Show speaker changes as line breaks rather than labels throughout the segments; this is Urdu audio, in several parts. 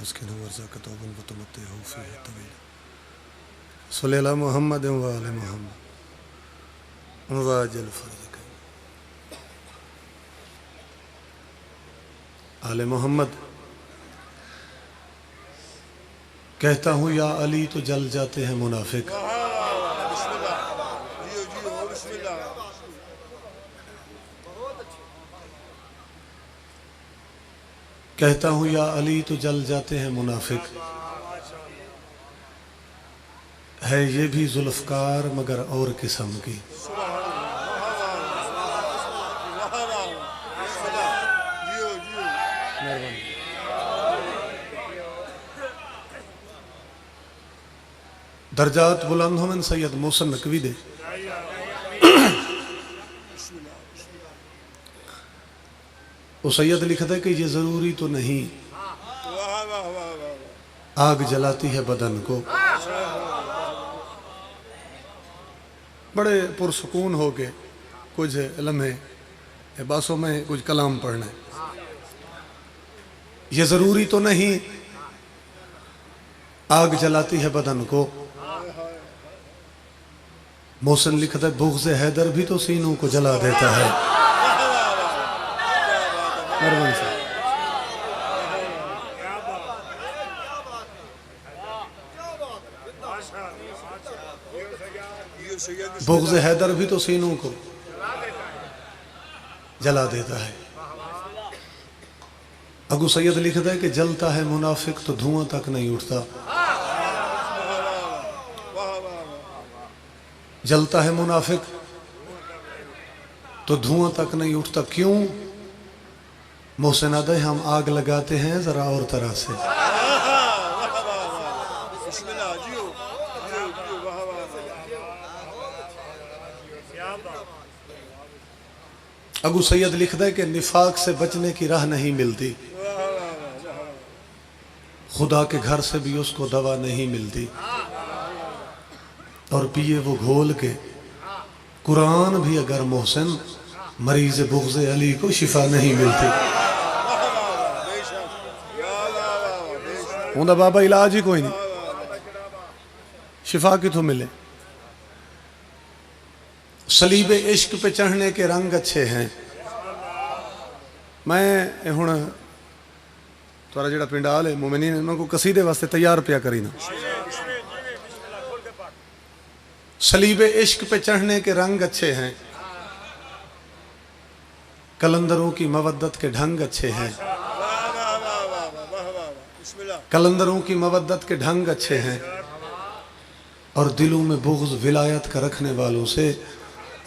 وتسكنه وارزاق توبا وتمتعه فيها طويلا صلی علی محمد و آل محمد واجل فرجک آل محمد۔ کہتا ہوں یا علی تو جل جاتے ہیں منافق، کہتا ہوں یا علی تو جل جاتے ہیں منافق، ہے یہ بھی ذوالفقار مگر اور قسم کی۔ درجات بلند ہوں من سید محسن نقوی دے وہ سید لکھتا ہے کہ یہ ضروری تو نہیں آگ جلاتی ہے بدن کو۔ بڑے پرسکون ہو کے کچھ لمحے باسوں میں کچھ کلام پڑھنا ہے۔ یہ ضروری تو نہیں آگ جلاتی ہے بدن کو، محسن لکھتا ہے بغض حیدر بھی تو سینوں کو جلا دیتا ہے۔ بغض حیدر بھی تو سینوں کو جلا دیتا ہے۔ ابو سید لکھتا ہے کہ جلتا ہے منافق تو دھواں تک نہیں اٹھتا، جلتا ہے منافق تو دھواں تک نہیں اٹھتا۔ کیوں؟ محسن آدھے ہم آگ لگاتے ہیں ذرا اور طرح سے۔ ابو سید لکھتا ہے کہ نفاق سے بچنے کی راہ نہیں ملتی، خدا کے گھر سے بھی اس کو دوا نہیں ملتی، اور پیے وہ گھول کے قرآن بھی اگر محسن مریض بغض علی کو شفا نہیں ملتی۔ ہوندہ بابا علاج ہی کوئی نہیں، شفا کی تو ملے۔ صلیب عشق پہ چڑھنے کے رنگ اچھے ہیں۔ میں ہن تھوڑا جڑا پنڈال ہے مومنین انہوں کو قصیدے واسطے تیار پیا کرینا۔ صلیب عشق پہ چڑھنے کے رنگ اچھے ہیں، کلندروں کی مودت کے ڈھنگ اچھے ہیں، کلندروں کی مودت کے ڈھنگ اچھے ہیں، اور دلوں میں بغض ولایت کا رکھنے والوں سے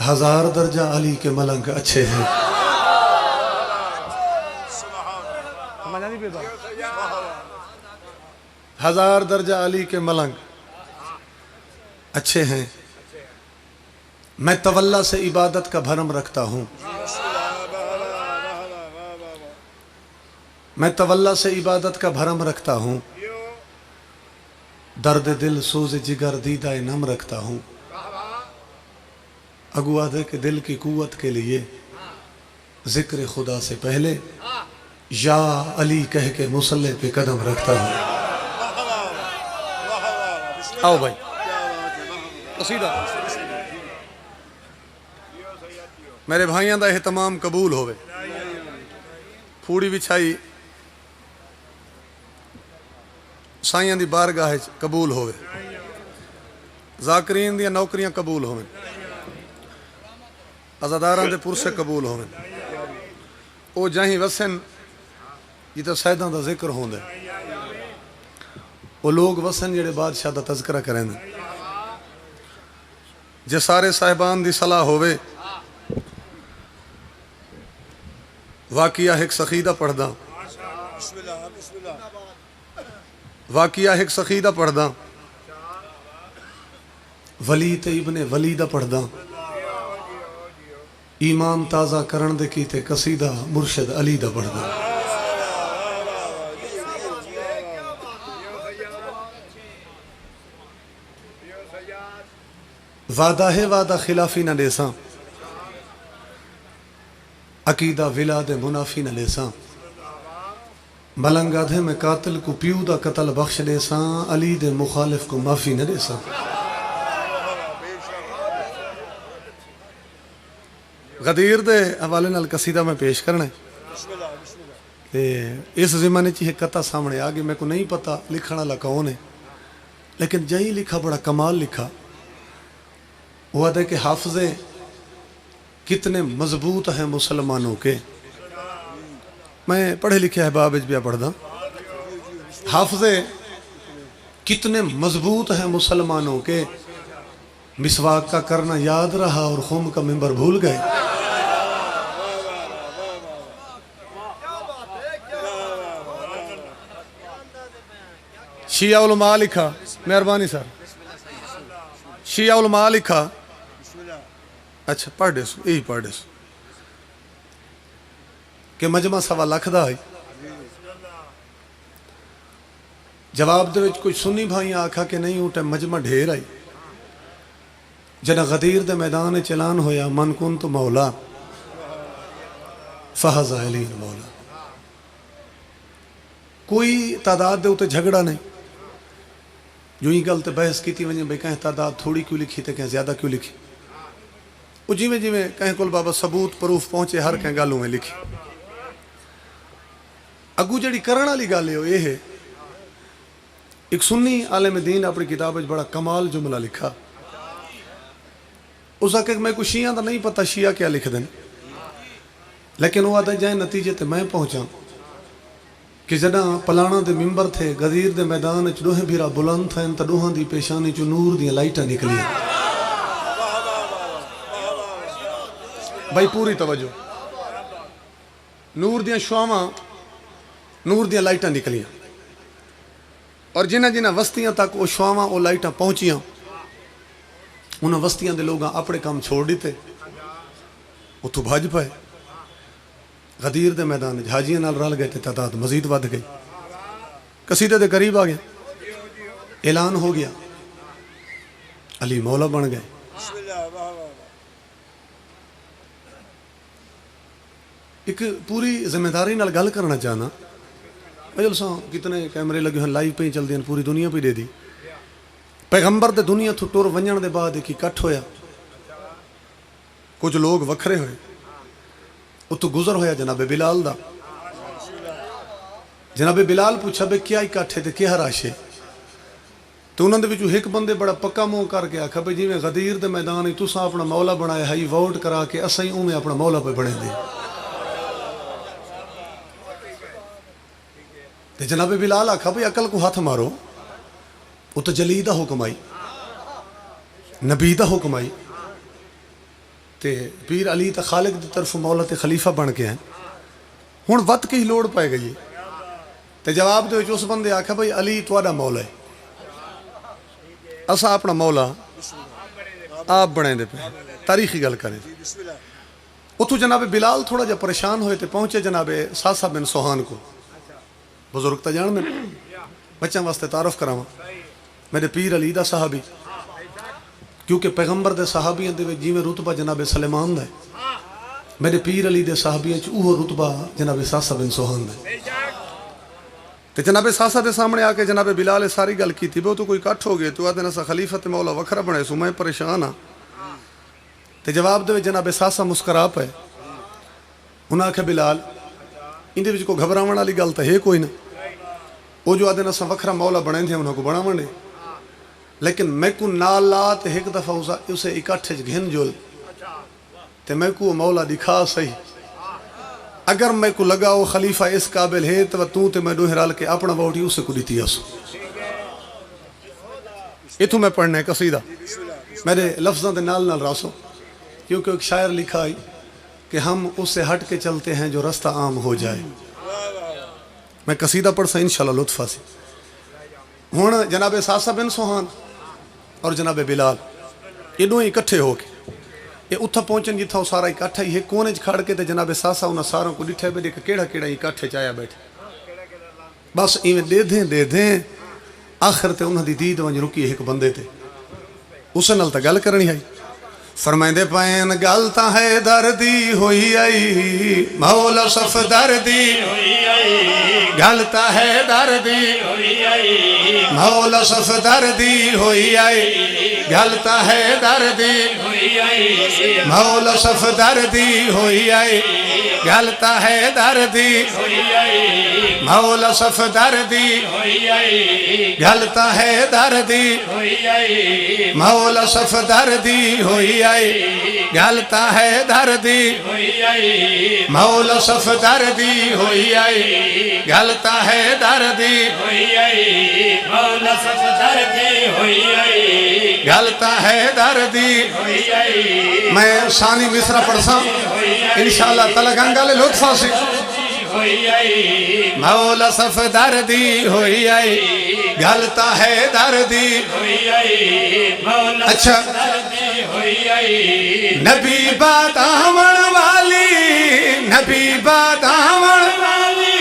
ہزار درجہ علی کے ملنگ اچھے ہیں۔ ہزار درجہ علی کے ملنگ اچھے ہیں۔ میں تولا سے عبادت کا بھرم رکھتا ہوں، میں تولا سے عبادت کا بھرم رکھتا ہوں، درد دل سوز جگر دیدہ نم رکھتا ہوں۔ اگو آدھے کہ دل کی قوت کے لیے ذکر خدا سے پہلے یا علی کہہ کے مصلی پہ قدم رکھتا ہوں۔ آؤ بھائی قصیدہ میرے بھائیاں دا اہتمام قبول ہوئے، پھوڑی بچھائی سائیاں دی بارگاہ قبول ہوئے، ذاکرین دیا نوکریاں قبول ہوئے، عزاداران دے پرسے قبول ہوئے، او جہیں وسن یہ تو سیدان دا ذکر ہوں دے، وہ لوگ وسن جڑے بادشاہ دا تذکرہ کریں دے، جے سارے صاحبان دی صلاح ہوئے۔ واقعہ ایک سخیدہ پڑھ دا، واقعہ ایک سخیدہ پڑھ دا، ولید ابن ولیدہ پڑھ دا، ایمان تازہ کرن دے کیتے قصیدہ مرشد علی دا پڑھ دا۔ وعدہ ہے وعدہ خلافی نہ لیساں، عقیدہ ولاد منافی نہ لیساں، ملنگ آدھے میں قاتل کو پیو دا قتل بخش دے ساں، علی دے مخالف کو معافی نہ دے ساں۔ غدیر دے حوالے نال قصیدہ میں پیش کرنا ہے۔ اس زمانے چی ایک قطع سامنے آگے، میں کو نہیں پتا لکھنا والا کون ہے، لیکن جہی لکھا بڑا کمال لکھا۔ وہ آدھے کہ حافظے کتنے مضبوط ہیں مسلمانوں کے۔ میں پڑھے لکھے احباب اجبیہ پڑھ دا، حافظے کتنے مضبوط ہیں مسلمانوں کے، مسواک کا کرنا یاد رہا اور خم کا ممبر بھول گئے۔ شیعہ علماء لکھا، مہربانی سر، شیعہ علماء لکھا، اچھا پڑھ دے سو، یہی پڑھ دے سو کہ مجمع سوا لکھ دا ہے۔ جواب دے وچ کوئی سنی بھائی آکھا کہ نہیں اٹھے مجمع ڈھیر آئی۔ جنہ غدیر دے میدان چلان ہویا، من کنت مولا فہز علی مولا۔ کوئی تعداد دے اتے جھگڑا نہیں، جو ہی گلتے بحث کی تھی ونجے بے کہیں تعداد تھوڑی کیوں لکھی تے کہیں زیادہ کیوں لکھی۔ وہ جی میں کہیں کل بابا ثبوت پروف پہنچے ہر کہیں گالوں میں لکھی۔ اگو جڑی کرنا لی گالے ہو یہ ہے، ایک سنی عالم دین اپنی کتاب بڑا کمال جملہ لکھا۔ اس کا کہ میں کوئی شیعہ دا نہیں پتا شیعہ کیا لکھ دیں، لیکن وہ آدھا جائیں نتیجے تے میں پہنچا کہ جنا پلانا دے ممبر تھے، غدیر دے میدان چوہے بھیرا بلند تھے، انتا دوہاں دی پیشانی چو نور دی لائٹہ نکلی۔ بھائی پوری توجہ، نور دیاں شواما، نور دیاں لائٹاں نکلیاں، اور جنہ جنہ وستیاں تک وہ شواما وہ لائٹاں پہنچیاں، انہاں وستیاں دے لوگاں اپنے کام چھوڑ دیتے، وہ تو بھاج پائے۔ غدیر دے میدان حاجیاں نال رل گئے تھے، تعداد مزید ود گئی، قصیدے دے قریب آ گیا، اعلان ہو گیا، علی مولا بن گئے۔ ایک پوری ذمہ داری نال گل کرنا چاہنا، جلساں کتنے کیمرے لگے ہیں، لائیو پہ ہی چل دیں، پوری دنیا پہ دے دی۔ پیغمبر دے دنیا تو ٹور ونجن دے بعد ایک اکٹھ ہویا، کچھ لوگ وکھرے ہوئے، وہ تو گزر ہویا جناب بلال دا۔ جناب بلال پوچھا بے کیا اکٹھے تے کیا راشے؟ تو انہوں نے بھی ایک بندے بڑا پکا منہ کر کے آکھا بھئی جی میں غدیر دے میدان ہی تساں اپنا مولا بنایا ہے، ووٹ کرا کے اساں ہی اپنا مولا پہ بنے دے۔ تے جناب بلال آکھا بھئی عقل کو ہاتھ مارو، وہ تو جلی دا حکم آئی، نبی دا حکم آئی، تے پیر علی تا خالق دی طرف مولا تے خلیفہ بن کے ہیں، ہون وقت کی لوڑ پائے گئی۔ تے جواب دے اس بندے آکھا بھئی علی تواڈا مولا ہے، اسا اپنا مولا آپ بنے دے پہ، تاریخی گل کریں۔ اتھو جناب بلال تھوڑا جا پریشان ہوئے تے پہنچے جناب ساسا بن سوہان کو، بزرگ تا جان میں بچوں واسطے تعارف کراواں، میرے پیر علی دا صحابی، کیونکہ پیغمبر دے صحابیاں دے جی میں رتبہ جناب سلیمان دا ہے، میرے پیر علی دے صحابیاں چ اوہ رتبہ جناب ساسا بن سوہان دا ہے۔ تے جناب ساسا دے سامنے آ کے جناب بلال ساری گل کی تھی، وہ تو کوئی کٹھ ہو گئے، تو آدھے نسا خلیفت مولا وکھرا بنے سو، میں پریشان ہاں۔ تے جواب دے جناب ساسا مسکرا پے، انہاں آکھے بلال اندے وچ کوئی گھبراون والی گل تے ہے کوئی نہ، وہ جو آدھے نسا وکھرا مولا بنے تھے انہاں کو بناون دے، لیکن میں کو نالا تے ایک دفعہ اسے اکٹھے گھن جول تے میں کو مولا دکھا صحیح، اگر میں کو لگا وہ خلیفہ اس قابل ہے تو تے میں دوہ رال کے اپنا ووٹ ہی اسے کو دیتی آسو۔ اتھو میں پڑھنے قصیدہ میرے لفظاں دے نال نال راسو، کیونکہ ایک شاعر لکھا ہے کہ ہم اس سے ہٹ کے چلتے ہیں جو رستہ عام ہو جائے۔ میں قصیدہ پڑھ سا انشاءاللہ لطفہ سے۔ ہون جناب ساسا بن سوہان اور جناب بلال یہ دو اکٹھے ہو کے یہ اتھا پہنچن جتھا وہ سارا اکٹھا ہی ہے، کونے کھڑ کے تے جناب ساسا انہاں ساروں کو ڈٹھے بیٹھے کہ کیڑا کیڑا اکٹھے چایا بیٹھے، بس ایویں دے دیں آخر تے انہاں دی دید ونج رکی ایک بندے تے، اسے نال تا گل کرنی آئی، فرمائندے پین گل تاں ہے دردی ہوئی آئی مولا صف دردی ہوئی آئی گل تاں ہے دردی ہوئی آئی مولا صف دردی ہوئی آئی گل تاں ہے دردی ہوئی آئی مولا صف دردی ہوئی آئی گل تاں ہے دردی ہوئی آئی مولا صف دردی ہوئی آئی گل تاں ہے دردی ہوئی آئی مولا صف دردی ہوئی گل تاں ہے دردی ہوئی آئی مولا صف دردی ہوئی آئی گل تاں ہے دردی ہوئی آئی مولا صف دردی ہوئی آئی گل تاں ہے دردی ہوئی آئی میں ثانی مصرع پڑھساں انشاءاللہ تعالی گنگالے لطفہ سے ہوئی آئی مولا صف دردی ہوئی آئی گل تاں ہے دردی ہوئی آئی مولا صف دردی ہوئی آئی نبی بادامن والی نبی بادامن والی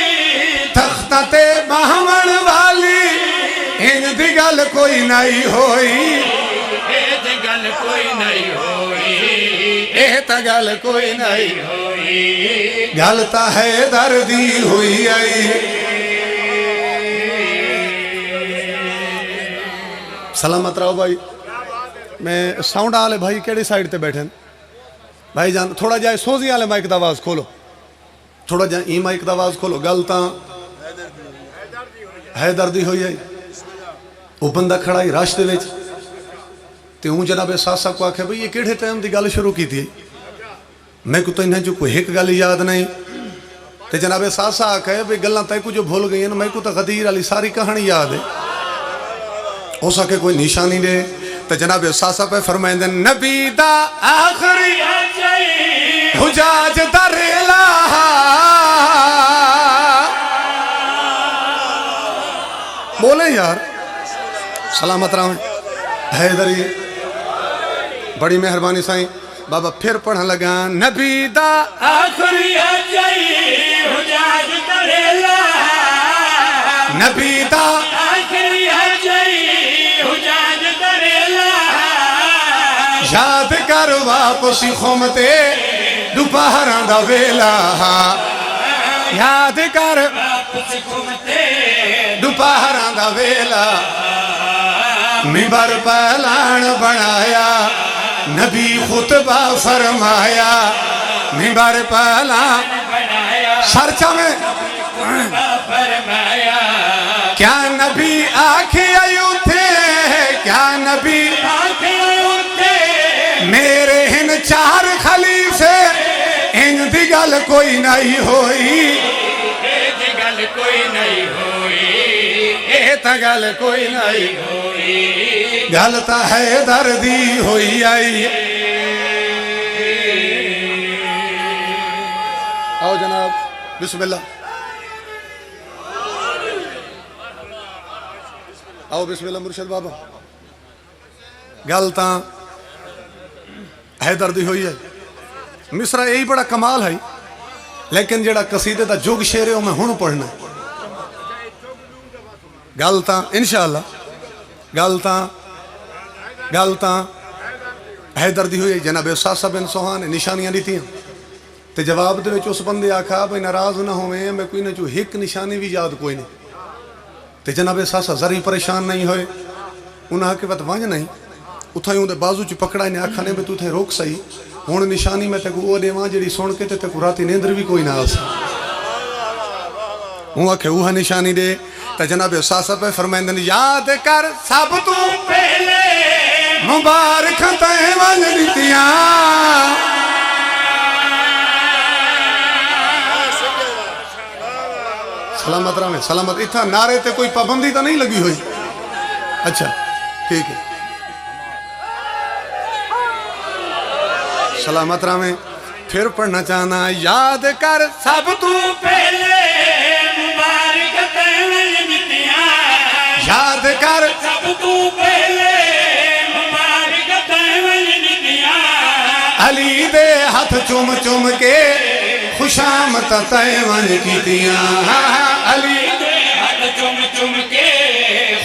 تختہ تے بہمن والی ان دی گل کوئی نہیں ہوئی اے دی گل کوئی نہیں ہوئی اے تا گل کوئی نہیں ہوئی گل تا ہے دردی ہوئی آئی سلامت رہو بھائی میں ساؤنڈ آلے بھائی کیڑی سائیڈ تے بیٹھیں بھائی جان تھوڑا جائے سوزی آلے مائک دا آواز کھولو تھوڑا جائے ای مائک دا آواز کھولو گل تاں ہے دردی ہوئی آئی وہ بندہ کھڑا ہی راشتے ویچ تے ہوں جناب ساسا کو آکھے بھئی یہ کیڑے ٹائم دی گل شروع کی تھی میں کو تو انہیں جو کوئی ایک گل یاد نہیں تے جناب ساسا آکھے بھئی گلنا تے کو جو بھول گئی ہیں میں کو تو غدیر علی ساری کہانی یاد ہے ہو سکے کوئی نشانی دے تے جناب ساسا پہ فرمائیں دیں نبی دا آخری حجاج در الہ بولیں یار سلامت رہا حیدری بڑی مہربانی سائیں بابا پھر پڑھا لگا نبی دا آخری حجاج در الہ نبی دا آخری حجاج در الہ یاد کر واپسی خمتے دوپہراں دا ویلا یاد کر واپسی خمتے دوپہراں دا ویلا منبر پہلان بنایا نبی خطبہ فرمایا منبر پہلان بنایا سرچہ میں فرمایا کیا نبی آنکھیں آئیوں تھے کیا نبی آنکھیں آئیوں تھے میرے ہن چار خلیفے ان دی گل کوئی نہیں ہوئی دی گل کوئی نہیں ہوئی اے تا گل کوئی نہیں ہوئی گل تا ہے دردی ہوئی آئی آؤ جناب بسم اللہ آؤ بسم اللہ مرشد بابا گل تا ہے دردی ہوئی ہے مصرع یہی بڑا کمال ہے لیکن جڑا قصیدے دا جوگ شعر ہے وہ میں ہونوں پڑھنا گل تا انشاءاللہ گل تا ہے دردی ہوئی ہے جناب ساسا بن سوہان نے نشانیاں دیتی ہیں تے جواب دے وچ اس بندے آکھا بھئی ناراض نہ ہوئے میں کوئی نہ جو ایک نشانی بھی یاد کوئی نہیں تے جناب ساسا ذری پریشان نہیں ہوئے انہاں کے وقت وانج نہیں اتھائیں ہوں دے بازو چ پکڑا انہیں آکھا نے تو تھے روک سہی ہون نشانی میں تے کو وہ دے وہاں جڑی سن کے تے کو راتی نیندر بھی کوئی نہ آسا ہوں آکھے اوہا نشانی دے تے جناب ساسا پہ فرمائیں دن یاد کر سب تو پہلے مبارک تے ونج دیتیاں سلامت رہا میں سلامت اتھا نعرے تے کوئی پابندی تا نہیں لگی ہوئی اچھا ٹھیک ہے سلامت رہا میں پھر پڑھنا چاہنا یاد کر سب تو پہلے مبارک تے ونج دیتیاں یاد کر سب تو پہلے مبارک تے ونج دیتیاں علی دے ہاتھ چوم چوم کے خوشامت تے ونج کیتیاں علی دے ہاتھ چوم چوم کے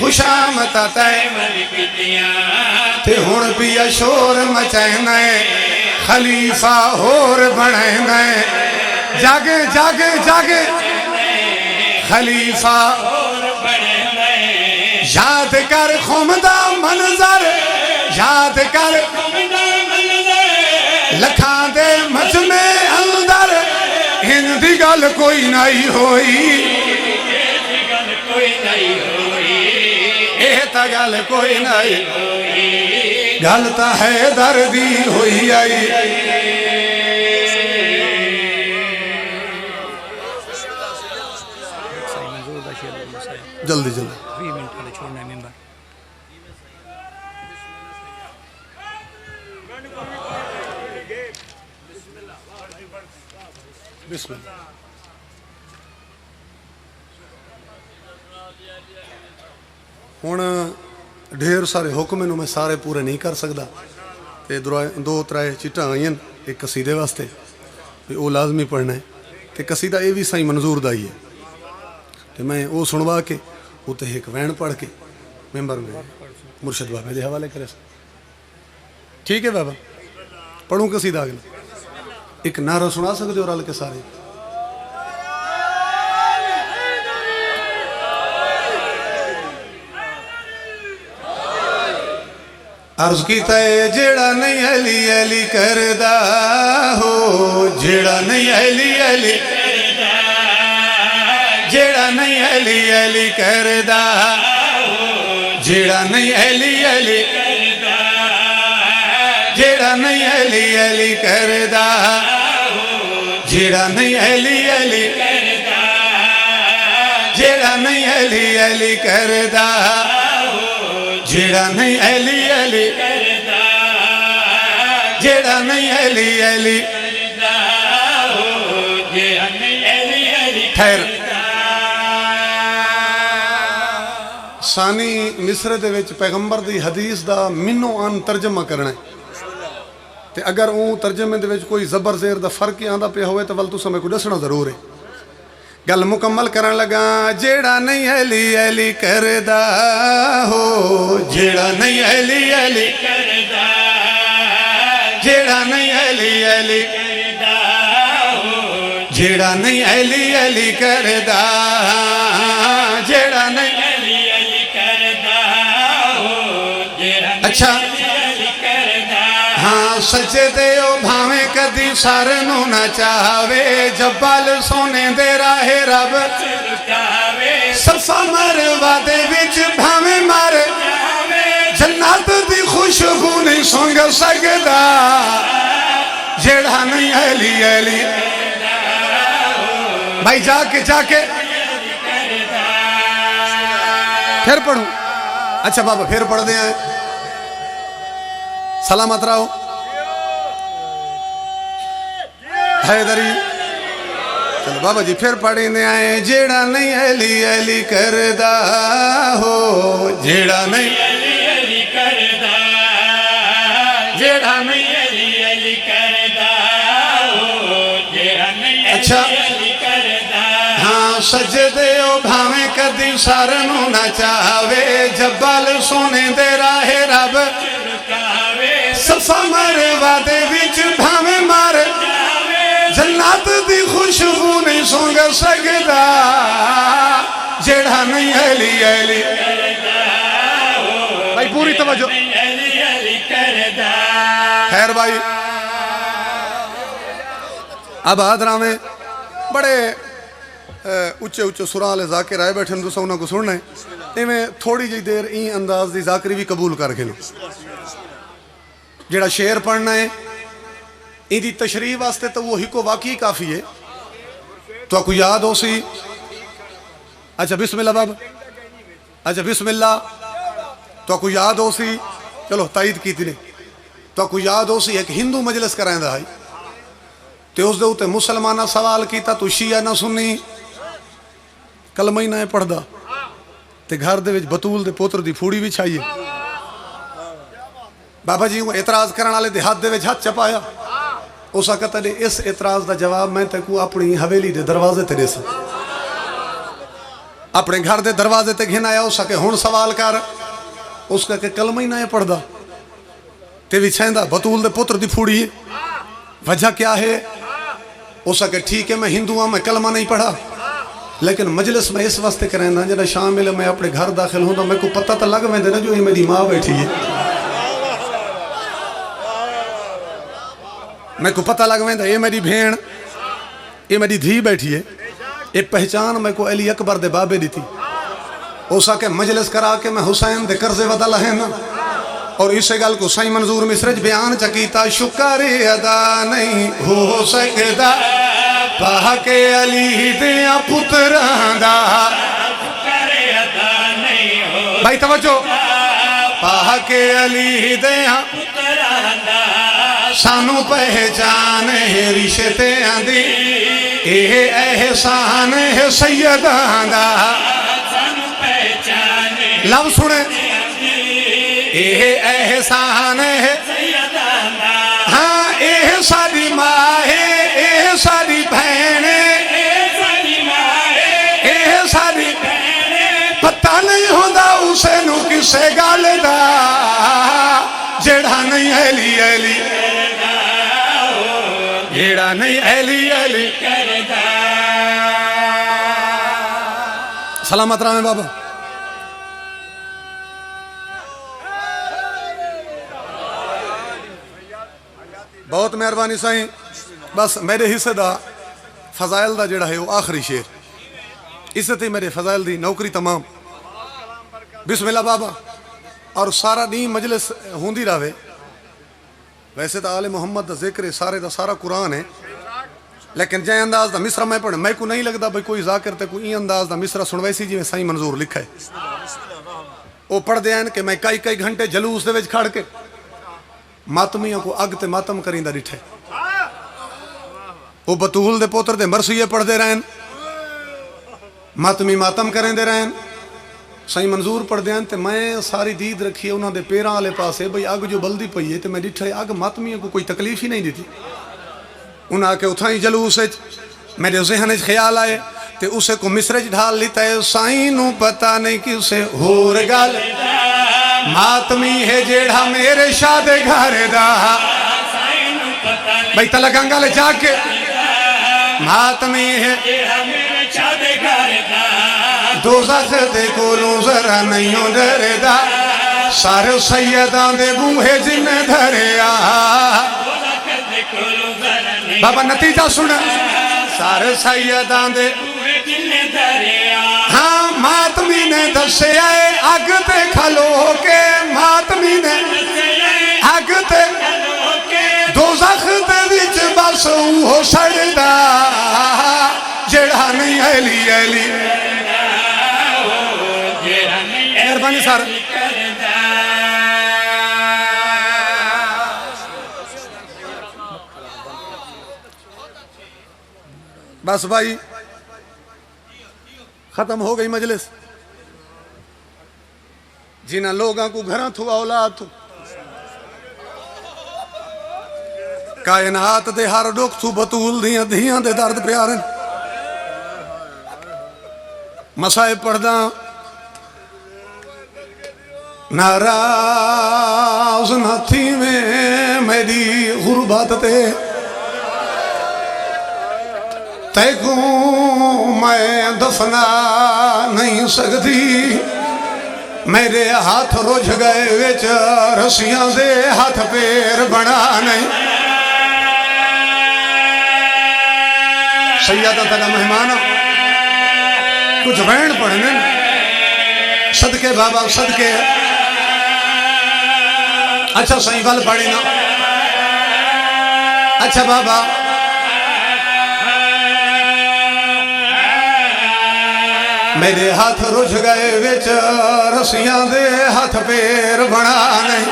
خوشامت تے ونج کیتیاں تے ہن پیا شور مچائنا ہے خلیفہ ہور بنائنا ہے جگ جگ جگ خلیفہ یاد کر خمدہ منظر یاد کر لکھان دے مجمع اندر ہندی گل کوئی نہیں ہوئی تا گل کوئی نہیں گل تا ہے دردی ہوئی آئی جلدی جلدی بسم اللہ ہوں ڈھیر سارے حکم میں سارے پورے نہیں کر سکتا تے دو ترائے چٹاں آئی ہیں ایک قصیدے واسطے وہ لازمی پڑھنا ہے تے قصیدہ یہ بھی سائیں منظور دا ہی ہے تے میں وہ سنوا کے وہ تے ایک وین پڑھ کے ممبر میں مرشد بابے دے حوالے کرے ٹھیک ہے بابا پڑھوں قصیدہ اگلا ایک نعرہ سنا سکتے ہو رل کے سارے عرض کیتا ہے جیڑا نہیں علی علی کردہ ہو جیڑا نہیں علی علی جیڑا نہیں علی علی کردہ جیڑا نہیں علی علی جیڑا نہیں علی علی کردہ جیڑا نہیں علی علی جیڑا نہیں علی علی کردہ جیڑا نہیں علی علی جیڑا نہیں علی علی خیر ثانی مصرے دے وچ پیغمبر دی حدیث دا منو ان ترجمہ کرنا ہے تے اگر اون ترجمے دے وچ کوئی زبر زیر دا فرق آندا پیا ہوئے تو ول تساں میں کو دسنا ضرور ہے گل مکمل کرن لگا جیڑا نہیں علی علی کردہ ہو جیڑا نہیں علی علی جیڑا نہیں علی علی جیڑا نہیں علی علی کردہ جیڑا نہیں علی علی کردہ اچھا ہاں سجدے او بھاویں کدی سارنو نہ چاہوے جبال سونے دے راہ رب صفا مروا دے وچ بھاویں مر جنت دی خوشبو نہیں سونگ سکدا جیڑا نہیں علی علی بھائی جا کے پھر پڑھوں اچھا بابا پھر پڑھ دیں آئے سلامت رہو حیدری چلو بابا جی پھر پڑھیں آئے جیڑا نہیں علی علی کردہ ہو جیڑا نہیں علی علی کردہ جیڑا نہیں علی علی کردہ ہو جیڑا نہیں اچھا ہاں سجدے او بھاویں کدی سارنو نہ چاہوے جبال سونے دے راہ رب صفا مروا دے وچ بھاویں مر جنت دی خوشبو نہیں سونگ سکدا جیڑا نہیں علی علی بھائی پوری توجہ خیر بھائی اب حاضرہ میں بڑے اچھے اچھے سراں لے ذاکر آئے بیٹھے دوسرا انہوں کو سننا ہے میں تھوڑی جی دیر این انداز دی ذاکری بھی قبول کر کے لوں جیڑا شعر پڑھنا ہے این دی تشریح واسطے تو وہی کو واقعی کافی ہے تو آپ کو یاد ہو سی اچھا بسم اللہ باب اچھا بسم اللہ تو آپ کو یاد ہو سی چلو تائید کی تھی تو آپ کو یاد ہو سی ایک ہندو مجلس کرائیں دا ہے تے اس دے ہوتے مسلمانہ سوال کیتا تو شیعہ نہ سنی کلمہ ہی نہ پڑھ دا تے گھر دے وچ بطول دے پوتر دی پھوڑی بھی چھائیے بابا جی وہ اعتراض کرنے والے دے ہاتھ دے وچ ہاتھ چپایا اسا کہتا نے اس اعتراض دا جواب میں تے کو اپنی حویلی دے دروازے تے دے سا اپنے گھر دے دروازے تے گھن آیا اسا کہ ہن سوال کر اس کا کہ کلمہ ہی نہ پڑھ دا تے وچھائندہ بطول دے پتر دی پھوڑی ہے. وجہ کیا ہے؟ ہو سکے ٹھیک ہے میں ہندو ہوں، میں کلمہ نہیں پڑھا، لیکن مجلس میں اس واسطے کریں نا جب شامل میں اپنے گھر داخل ہوں تو میں کو پتہ تو لگ ویندے نا جو یہ میری ماں بیٹھی ہے، میں کو پتہ لگ ویندے یہ میری بھین، یہ میری دھی بیٹھی ہے. یہ پہچان میں کو علی اکبر دے بابے دی تھی. ہو سکے مجلس کرا کے میں حسین دے قرضے ودا لہیں نا، اور اسے گل کو سائیں منظور مصرج بیان چکیتا. شکر ادا نہیں ہو سکدا پاک علی دیا پتران دا، بھائی توجہ، پاک علی دیا سانو پہچان ہے رشتے دی، اے احسان ہے سیدان دا. لو سنے اے احسان ہے، ہاں اے ساری ماں ہے، اے ساری بہن ہے، اے ساری پتہ نہیں ہوندہ اسے نو کسے گال دا جیڑا نہیں علی علی، جیڑا نہیں علی علی. سلامت رہے بابا. بہت مہربانی سائیں. بس میرے حصے دا فضائل دا جڑا ہے وہ آخری شیر، اس تے میرے فضائل دی نوکری تمام. بسم اللہ بابا. اور سارا دین مجلس ہوندی رہے. ویسے تو آل محمد دا ذکر ہے، سارے دا سارا قرآن ہے، لیکن جائے انداز دا مصرہ میں پڑھیں میں کو نہیں لگتا بھئی کوئی ذاکر تے کوئی انداز دا مصرہ سنوے سی جی میں سائیں منظور لکھا ہے. وہ پڑھ دیں کہ میں کئی گھنٹے جلوس دے وچ کھڑ کے ماتمیوں کو اگ تے ماتم کریں دا ڈٹھے. وہ بطول دے پوتر دے مرثیے پڑھ دے رہن، ماتمی ماتم کریں دے رہن. سائیں منظور پڑھ دیں تے میں ساری دید رکھی ہے انہوں دے پیران والے پاسے بھئی اگ جو بلدی پئی ہے تے میں ڈٹھے اگ ماتمیوں کو کوئی تکلیف ہی نہیں دیتی. انہوں آ کے اتھائیں جلوس میرے ذہن خیال آئے تے اسے کو مصرج ڈھال لیتا ہے. سائیں نو پتہ نہیں کہ اسے ہور گل ماتمی ہے جیڑا میرے شاد گھر دا، بھئی تلگنگا لے جا کے ماتمی ہے دوزخ دے کولوں ذرا نہیں ہوں ڈرے دا، سارے سیدان دے بوہے جن دھریا. بابا نتیجہ سنا، سارے سیدان دے ہاں ماتمی نے دسے آئے اگ تے کھلو کے، ماتمی نے اگ تے دوزخ دے وچ بس وہ سڑدا جڑا نہیں علی علی. مہربانی سارا. بس بھائی ختم ہو گئی مجلس. جنہاں لوگاں کو گھراں تھو اولاد تھو، کائنات دے ہر ڈوک تھو بطول دیاں دھیاں دے درد پیارن. مسائب پڑھدا ناراض نہ تھی میں میری غربت تے، تے کو میں دفنا نہیں سکتی. میرے ہاتھ رجھ گئے وچ رسیاں دے ہاتھ پیر بنا نہیں. سیدہ تلا مہمانہ کچھ وین پڑھنے صدقے بابا صدقے. اچھا صحیح بل پڑھی نا. اچھا بابا میرے ہاتھ رجھ گئے وچ رسیاں دے ہاتھ پیر بنا نہیں.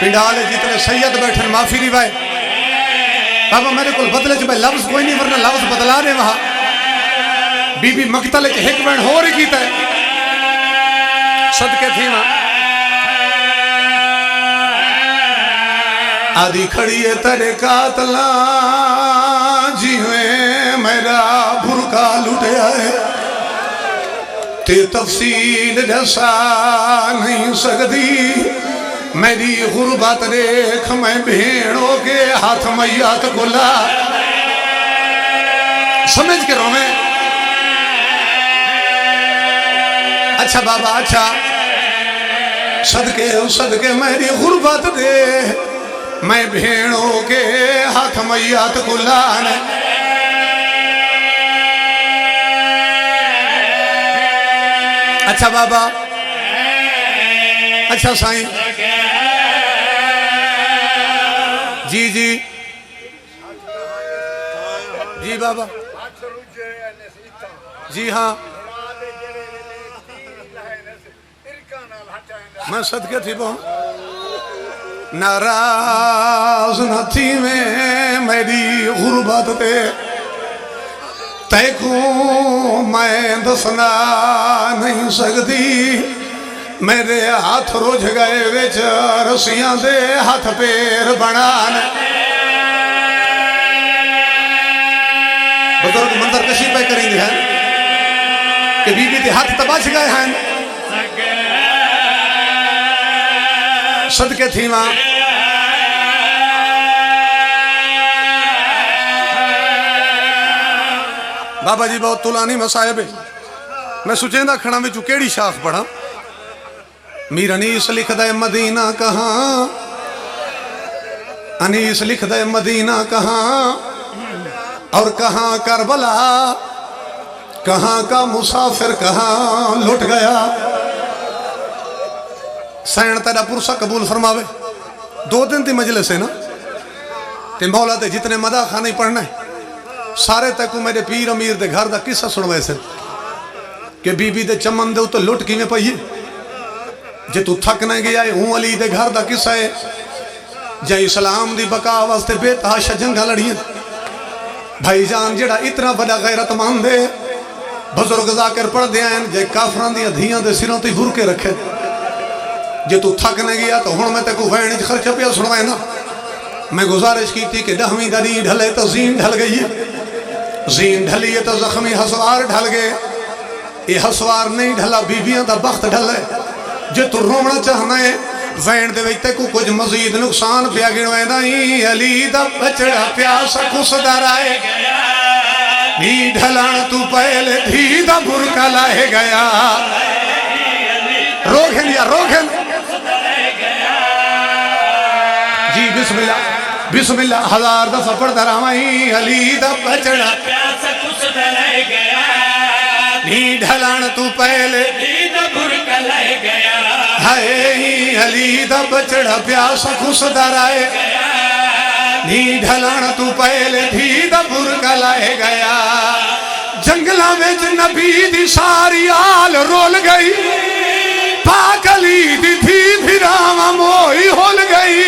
پنڈالے جتنے سید بیٹھن معافی روائے. بابا میرے کو بدلے چھ میں لفظ کوئی نہیں ورنہ لفظ بدلا دے وہاں. بی بی مقتل چھ ایک بین ہو رہی کیتا ہے صدقے تھی ماں. آدھی کھڑی ہے تیرے قاتلاں جی ہوئے میرا بھرکا لٹیا ہے. تے تفصیل جیسا نہیں سکتی میری غربت دیکھ میں بھیڑوں کے ہاتھ میات گلا سمجھ کے رو میں اچھا بابا اچھا صدقے میری غربت دے میں بھیڑوں کے ہاتھ میات گلا اچھا بابا اچھا سائیں جی جی جی بابا جی ہاں میں صدقے تھی بہت ناراض نہ تھی میں میری غربت تے تے کو میں دسنا نہیں سکتی میرے ہاتھ روج گئے وچ رسیاں دے ہاتھ پیر بنانے بزرگ منظر کشی پہ کریں گے کہ بی بی دے ہاتھ تباچ گئے ہیں صدقے تھی ماں بابا جی بہت طولانی مصائب ہے میں سوچیں دا کھڑا میں کیڑی شاخ پڑھا میر انیس لکھ دے مدینہ کہاں انیس لکھ دے مدینہ کہاں اور کہاں کربلا کہاں کا مسافر کہاں لٹ گیا سین تیرا پرسہ قبول فرماوے 2 دن تھی مجلس ہے نا تے مولا دے جتنے مدہ خانی پڑھنا ہے سارے تکو میرے پیر امیر دے گھر دا قصہ سنوے سے کہ بی بی دے چمن دے تو لٹ کی میں پہیے جے تو تھک نہ گیا ہے ہوں علی دے گھر دا قصہ ہے جے اسلام دی بقا واسطے بے تحاشا جنگا لڑیاں بھائی جان جڑا اتنا بڑا غیرت مان دے بزرگ ذاکر پڑھ دے آئین جے کافران دی دھیاں دے سروں تی بھر کے رکھے جے تو تھک نہ گیا تو ہون میں تے کو وینج خرچہ پیا سنوائے نا میں گزارش کی تھی کہ 10ویں گری ڈھلے تو زین ڈھل گئی ہے زین ڈھلی ہے تو زخمی حسوار ڈھل گئے یہ حسوار نہیں ڈھلا بیبیاں دا بخت ڈھلے جے تو رومنا چاہنا ہے وین دے ویتے کو کچھ مزید نقصان پیا گنوائے نہیں علی دا بچڑا پیاسا کس در آئے نی ڈھلان تو پہلے دھی دا برکا لائے گیا روگھن یا روگھن جی بسم اللہ بسم اللہ 1000 دفعہ پڑھ درائی علی دا بچڑا پیاسا کس در آئے گیا نی ڈھلان تو پہلے دھی دا برکا لائے گیا ہائے علی دا بچڑا پیاسا کس در آئے گیا نی ڈھلان تو پہلے دھی دا برکا لائے گیا جنگلہ وچ نبی دی ساری آل رول گئی پاک علی دی تھی بھراما موئی ہول گئی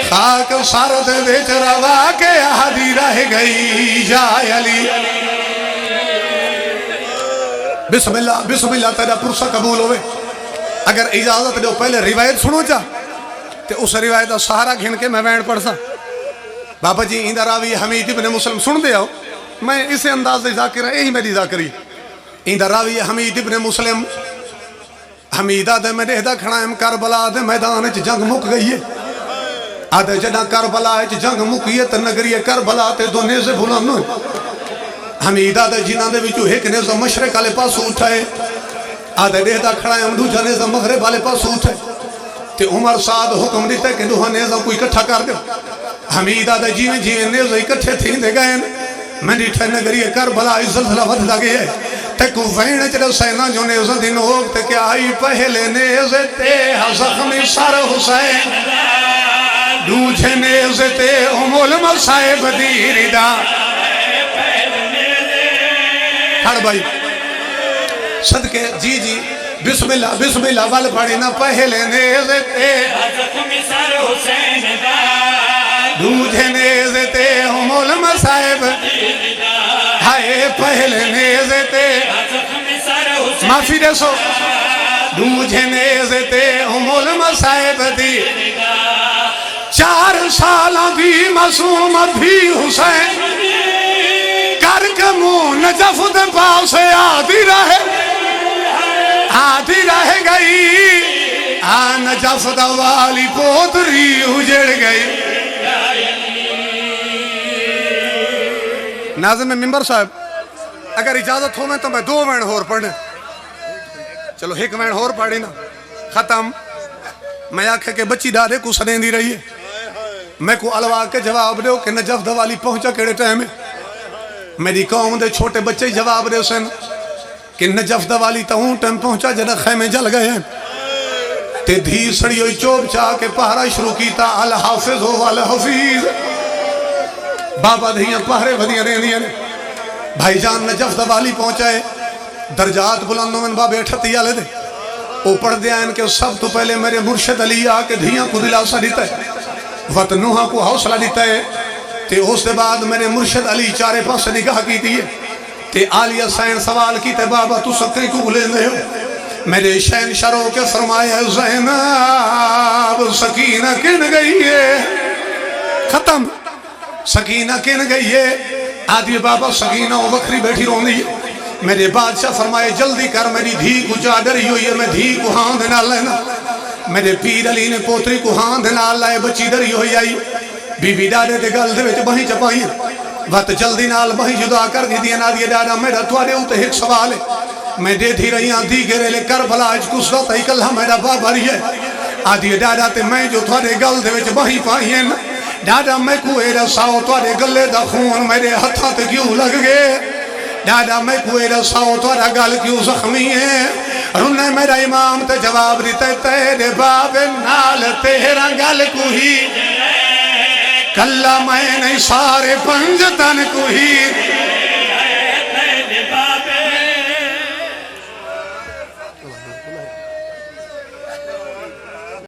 خاک سارد وچ روا کے آدھی رہ گئی یا علی بسم اللہ تیرا پرسہ قبول ہوئے اگر اجازت دے پہلے روایت سنو جا تے اس روایت دا سہارا گھن کے میں وینڈ پڑھ سا بابا جی اندہ راوی حمید ابن مسلم سن دے آؤ میں اسے انداز دے ذاکر ہے یہی میری ذاکری اندہ راوی حمید ابن مسلم حمیدہ دے میں دہدہ کھڑائم کربلا دے میدان چ جنگ مک گئی ہے آدھے جنہ کربلا چ جنگ مکی ہے تے نگری کربلا تے دو نیزے بھولانو حمیدہ دے جنہ دے وچو ایک نیزہ مشرق والے پاس اٹھائے آدھے دہدہ کھڑائم دوجہ نیزہ مغرب والے پاس اٹھائے تے عمر سعد حکم دیتے کہ دوہا نیزہ کوئی کٹھا کر دے حمیدہ دے جیویں جیویں نیزہ اکٹھے تھیں دے گئے میں نیٹھے نگری کربلا زلزلہ ود لگے ہے تے کو وین چلے سینا جو نیزہ دن ہوگ تے کیا آئی پہلے نیزے تے زخمی سر حسین دوجھے نیزے تے المصائب دیر دا کھڑ بھائی صدقے جی جی بسم اللہ وال پڑی نا پہلے نیزے تے زخمی سر حسین دا دوجھے نیزے تے المصائب ہائے پہلے نیزے تے معافی دے سو دوجھے نیزے تے المصائب دی 4 سالہ دی معصوم بھی حسین کر کے منہ نجف دے پاس آدھی رہ گئی نجف دا والی پوتری اجڑ گئی. ناظم ممبر صاحب اگر اجازت ہو میں تو میں 2 وین ہور پڑھنے. چلو 1 وین ہور پڑھی نا ختم. میں آکھے کہ بچی ڈاڑے کو سنیں دی رہی ہے. میں کو علوا کے جواب دیو کہ نجف دا والی پہنچا کیڑے ٹائم ہے. میری قوم دے چھوٹے بچے جواب دیو سن کہ نجف دا والی تا ہوں ٹائم پہنچا جنہ خیمے جل گئے ہیں. تے دھی سڑی ہوئی چوب چاہ کے پہرا شروع کیتا الحافظ ہو الحفیظ. بابا دھیاں پہرے ودیاں رہن دیاں نے. بھائی جان نجف دا والی پہنچائے درجات بلندوں میں بابے 38 آلے دے. وہ پڑھ دیا ان کے سب تو پہلے میرے مرشد علی آ کے دھیاں کو دلاسا دیتا ہے وطنوہا کو حوصلہ دیتا ہے. تے اس دے بعد میرے مرشد علی چارے پاس نگاہ کی دیئے تے آلیہ سین سوال کی تے بابا تو سکتے کو لے دے ہو. میرے شین شروع کے فرمایا زینب سکینہ کن گئی ہے. ختم. سکینہ کن گئی ہے. آدھی بابا سکینہ وہ بکری بیٹھی رون دی. میرے بادشاہ فرمائے جلدی کر میری دھی کو جا ڈری ہوئی ہے میں دھی کو ہاں دینا لینا. میرے پیر علی نے پوتری کو ہاں دینا لائے بچی ڈری ہوئی آئی. بی بی ڈاڑے دے گل دے وچ بہی چپائی وقت جلدی نال بہی جدا کر دی دیا نا دیا ڈاڑا میرا توارے ہوتے ایک سوال ہے. میں دے دھی رہی ہاں دی گرے لے کربلا اج کس وقت ہی کلہ میرا بابا رہی ہے. آدھی ڈاڑا تے میں جو توارے گل دے وچ بہی پائی ہیں ڈاڑا میں کوئے رساؤ توارے گلے دا خون میرے ہتھا تے کیوں لگ گئے. ڈاڑا میں کوئے رساؤ توارا گل کیوں زخمی ہے. رنے میرا امام تے جواب دیتے تیرے باب نال تیرا گل کو ہی کلہ میں نہیں سارے پنج تن کو ہی